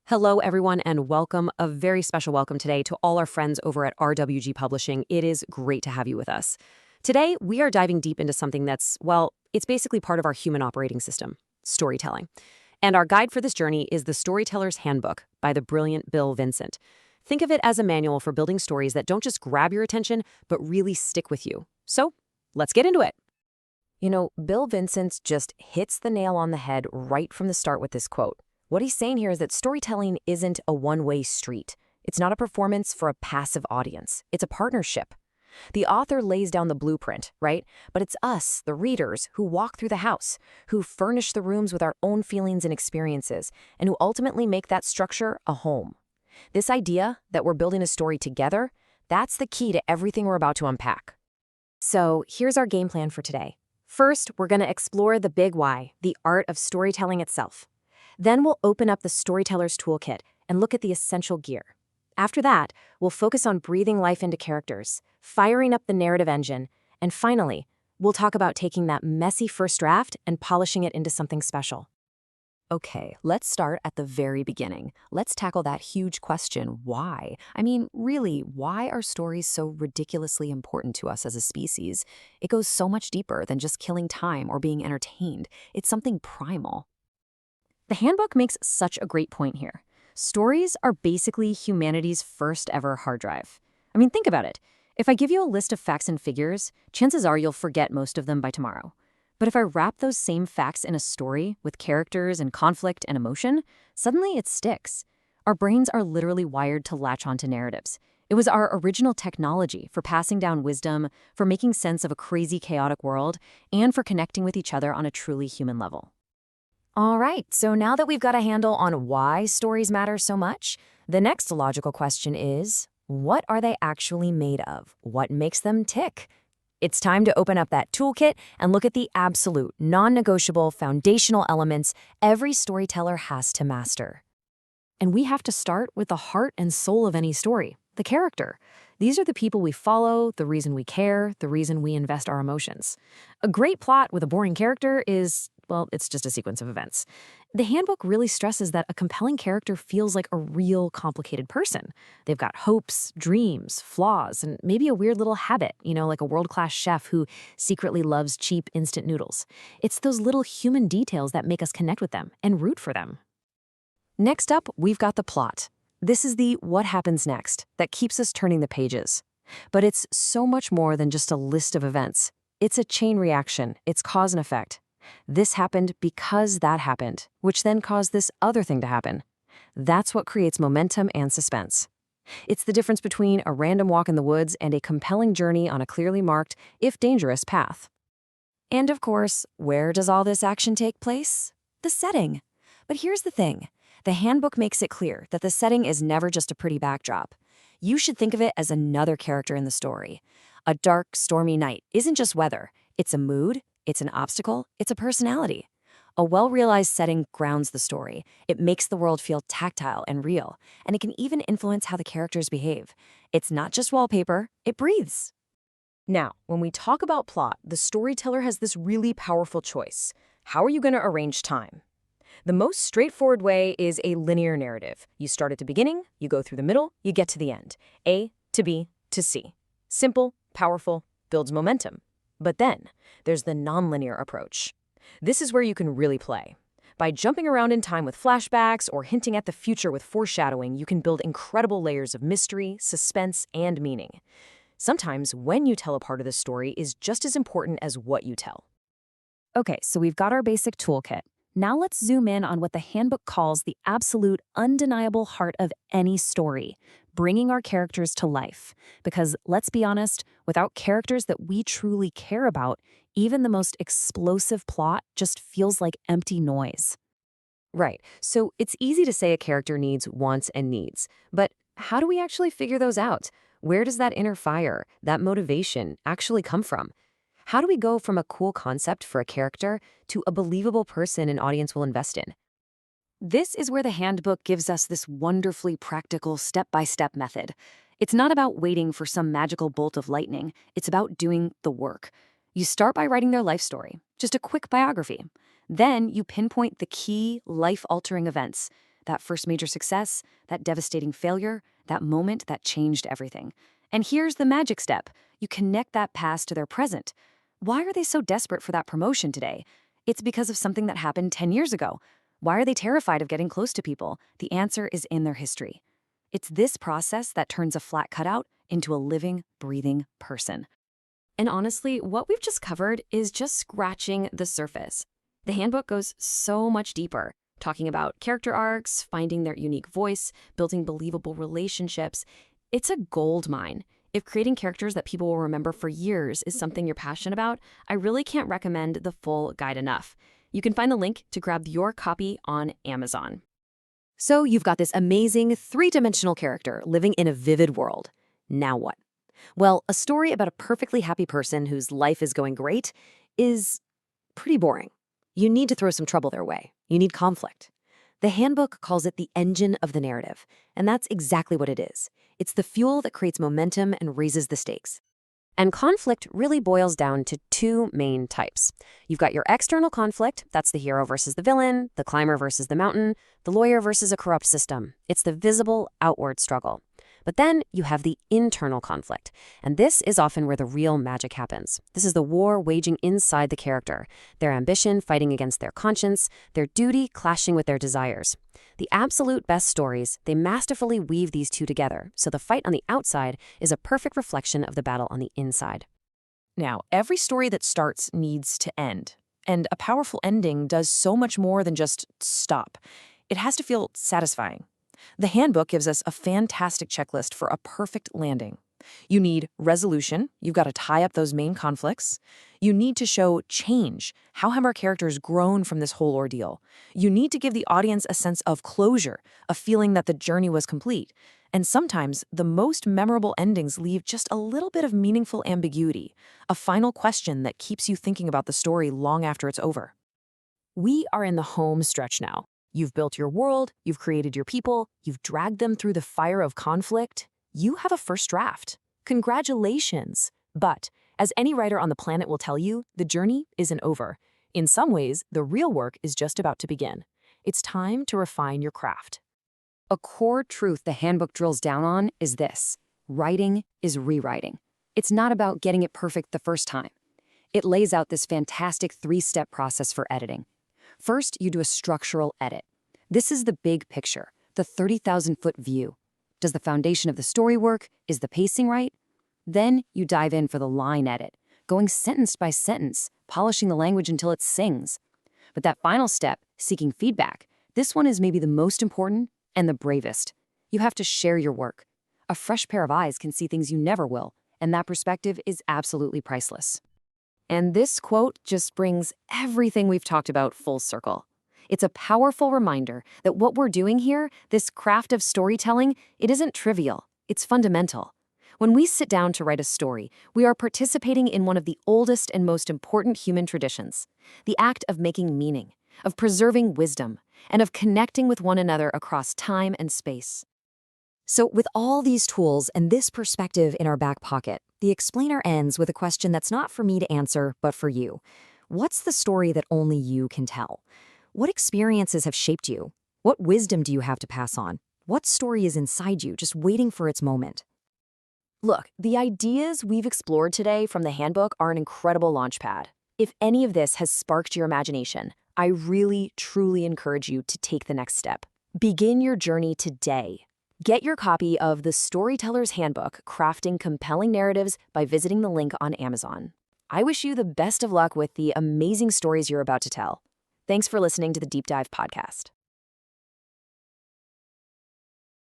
Hello, everyone, and welcome. A very special welcome today to all our friends over at RWG Publishing. It is great to have you with us. Today, we are diving deep into something it's basically part of our human operating system, storytelling. And our guide for this journey is The Storyteller's Handbook by the brilliant Bill Vincent. Think of it as a manual for building stories that don't just grab your attention, but really stick with you. So, let's get into it. Bill Vincent just hits the nail on the head right from the start with this quote. What he's saying here is that storytelling isn't a one-way street. It's not a performance for a passive audience. It's a partnership. The author lays down the blueprint, right? But it's us, the readers, who walk through the house, who furnish the rooms with our own feelings and experiences, and who ultimately make that structure a home. This idea that we're building a story together, that's the key to everything we're about to unpack. So here's our game plan for today. First, we're going to explore the big why, the art of storytelling itself. Then we'll open up the Storyteller's Toolkit and look at the essential gear. After that, we'll focus on breathing life into characters, firing up the narrative engine, and finally, we'll talk about taking that messy first draft and polishing it into something special. Okay, let's start at the very beginning. Let's tackle that huge question, why? Really, why are stories so ridiculously important to us as a species? It goes so much deeper than just killing time or being entertained. It's something primal. The handbook makes such a great point here. Stories are basically humanity's first ever hard drive. Think about it. If I give you a list of facts and figures, chances are you'll forget most of them by tomorrow. But if I wrap those same facts in a story with characters and conflict and emotion, suddenly it sticks. Our brains are literally wired to latch onto narratives. It was our original technology for passing down wisdom, for making sense of a crazy, chaotic world, and for connecting with each other on a truly human level. All right, so now that we've got a handle on why stories matter so much, the next logical question is, what are they actually made of? What makes them tick? It's time to open up that toolkit and look at the absolute, non-negotiable, foundational elements every storyteller has to master. And we have to start with the heart and soul of any story, the character. These are the people we follow, the reason we care, the reason we invest our emotions. A great plot with a boring character it's just a sequence of events. The handbook really stresses that a compelling character feels like a real complicated person. They've got hopes, dreams, flaws, and maybe a weird little habit, like a world-class chef who secretly loves cheap instant noodles. It's those little human details that make us connect with them and root for them. Next up, we've got the plot. This is the what happens next that keeps us turning the pages. But it's so much more than just a list of events. It's a chain reaction. It's cause and effect. This happened because that happened, which then caused this other thing to happen. That's what creates momentum and suspense. It's the difference between a random walk in the woods and a compelling journey on a clearly marked, if dangerous, path. And of course, where does all this action take place? The setting. But here's the thing. The handbook makes it clear that the setting is never just a pretty backdrop. You should think of it as another character in the story. A dark, stormy night isn't just weather. It's a mood, it's an obstacle, it's a personality. A well-realized setting grounds the story. It makes the world feel tactile and real, and it can even influence how the characters behave. It's not just wallpaper, it breathes. Now, when we talk about plot, the storyteller has this really powerful choice. How are you going to arrange time? The most straightforward way is a linear narrative. You start at the beginning, you go through the middle, you get to the end. A to B to C. Simple, powerful, builds momentum. But then, there's the nonlinear approach. This is where you can really play. By jumping around in time with flashbacks or hinting at the future with foreshadowing, you can build incredible layers of mystery, suspense, and meaning. Sometimes, when you tell a part of the story is just as important as what you tell. Okay, so we've got our basic toolkit. Now let's zoom in on what the handbook calls the absolute, undeniable heart of any story, bringing our characters to life. Because let's be honest, without characters that we truly care about, even the most explosive plot just feels like empty noise. Right, so it's easy to say a character needs wants and needs, but how do we actually figure those out? Where does that inner fire, that motivation, actually come from? How do we go from a cool concept for a character to a believable person an audience will invest in? This is where the handbook gives us this wonderfully practical step-by-step method. It's not about waiting for some magical bolt of lightning. It's about doing the work. You start by writing their life story, just a quick biography. Then you pinpoint the key life-altering events, that first major success, that devastating failure, that moment that changed everything. And here's the magic step. You connect that past to their present. Why are they so desperate for that promotion today? It's because of something that happened 10 years ago. Why are they terrified of getting close to people? The answer is in their history. It's this process that turns a flat cutout into a living, breathing person. And honestly, what we've just covered is just scratching the surface. The handbook goes so much deeper, talking about character arcs, finding their unique voice, building believable relationships. It's a gold mine. If creating characters that people will remember for years is something you're passionate about, I really can't recommend the full guide enough. You can find the link to grab your copy on Amazon. So you've got this amazing three-dimensional character living in a vivid world. Now what? Well, a story about a perfectly happy person whose life is going great is pretty boring. You need to throw some trouble their way. You need conflict. The handbook calls it the engine of the narrative, and that's exactly what it is. It's the fuel that creates momentum and raises the stakes. And conflict really boils down to two main types. You've got your external conflict, that's the hero versus the villain, the climber versus the mountain, the lawyer versus a corrupt system. It's the visible, outward struggle. But then you have the internal conflict, and this is often where the real magic happens. This is the war waging inside the character, their ambition fighting against their conscience, their duty clashing with their desires. The absolute best stories, they masterfully weave these two together, so the fight on the outside is a perfect reflection of the battle on the inside. Now, every story that starts needs to end, and a powerful ending does so much more than just stop. It has to feel satisfying. The handbook gives us a fantastic checklist for a perfect landing. You need resolution. You've got to tie up those main conflicts. You need to show change. How have our characters grown from this whole ordeal? You need to give the audience a sense of closure, a feeling that the journey was complete. And sometimes the most memorable endings leave just a little bit of meaningful ambiguity, a final question that keeps you thinking about the story long after it's over. We are in the home stretch now. You've built your world, you've created your people, you've dragged them through the fire of conflict. You have a first draft. Congratulations! But, as any writer on the planet will tell you, the journey isn't over. In some ways, the real work is just about to begin. It's time to refine your craft. A core truth the handbook drills down on is this: writing is rewriting. It's not about getting it perfect the first time. It lays out this fantastic three-step process for editing. First, you do a structural edit. This is the big picture, the 30,000-foot view. Does the foundation of the story work? Is the pacing right? Then you dive in for the line edit, going sentence by sentence, polishing the language until it sings. But that final step, seeking feedback, this one is maybe the most important and the bravest. You have to share your work. A fresh pair of eyes can see things you never will, and that perspective is absolutely priceless. And this quote just brings everything we've talked about full circle. It's a powerful reminder that what we're doing here, this craft of storytelling, it isn't trivial, it's fundamental. When we sit down to write a story, we are participating in one of the oldest and most important human traditions, the act of making meaning, of preserving wisdom, and of connecting with one another across time and space. So with all these tools and this perspective in our back pocket, the explainer ends with a question that's not for me to answer, but for you. What's the story that only you can tell? What experiences have shaped you? What wisdom do you have to pass on? What story is inside you, just waiting for its moment? Look, the ideas we've explored today from the handbook are an incredible launchpad. If any of this has sparked your imagination, I really, truly encourage you to take the next step. Begin your journey today. Get your copy of The Storyteller's Handbook, Crafting Compelling Narratives by visiting the link on Amazon. I wish you the best of luck with the amazing stories you're about to tell. Thanks for listening to the Deep Dive podcast.